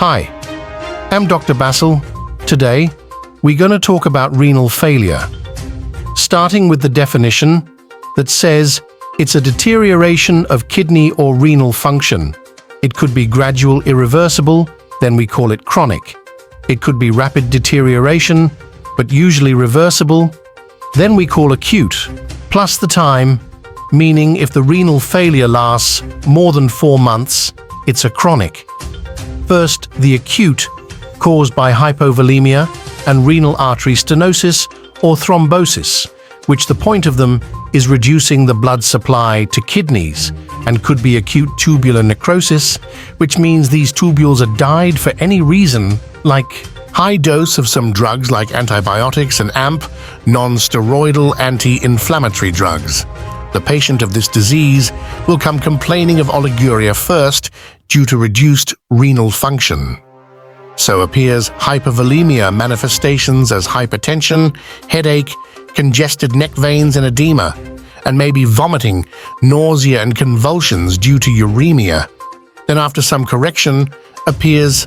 Hi, I'm Dr. Basel. Today, we're going to talk about renal failure. Starting with the definition that says it's a deterioration of kidney or renal function. It could be gradual, irreversible, then we call it chronic. It could be rapid deterioration, but usually reversible, then we call acute, plus the time, meaning if the renal failure lasts more than 4 months, it's a chronic. First, the acute, caused by hypovolemia and renal artery stenosis or thrombosis, which the point of them is reducing the blood supply to kidneys, and could be acute tubular necrosis, which means these tubules are died for any reason, like high dose of some drugs like antibiotics and AMP, non-steroidal anti-inflammatory drugs. The patient of this disease will come complaining of oliguria first due to reduced renal function. So appears hypovolemia manifestations as hypertension, headache, congested neck veins and edema, and maybe vomiting, nausea and convulsions due to uremia. Then after some correction appears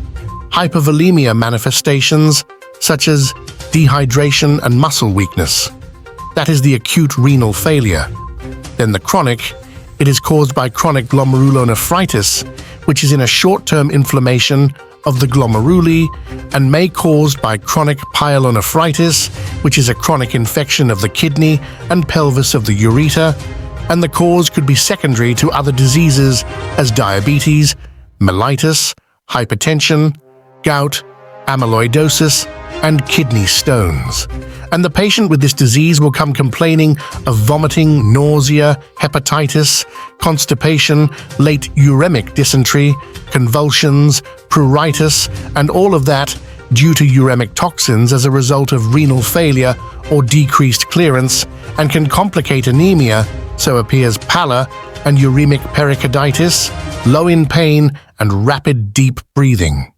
hypovolemia manifestations such as dehydration and muscle weakness. That is the acute renal failure. Then the chronic, it is caused by chronic glomerulonephritis, which is in a short-term inflammation of the glomeruli and may caused by chronic pyelonephritis, which is a chronic infection of the kidney and pelvis of the ureter, and the cause could be secondary to other diseases as diabetes, mellitus, hypertension, gout, amyloidosis, and kidney stones. And the patient with this disease will come complaining of vomiting, nausea, hepatitis, constipation, late uremic dysentery, convulsions, pruritus, and all of that due to uremic toxins as a result of renal failure or decreased clearance, and can complicate anemia, so appears pallor and uremic pericarditis, low in pain, and rapid deep breathing.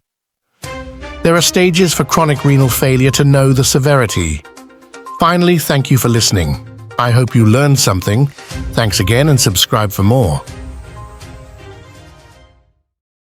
There are stages for chronic renal failure to know the severity. Finally, thank you for listening. I hope you learned something. Thanks again and subscribe for more.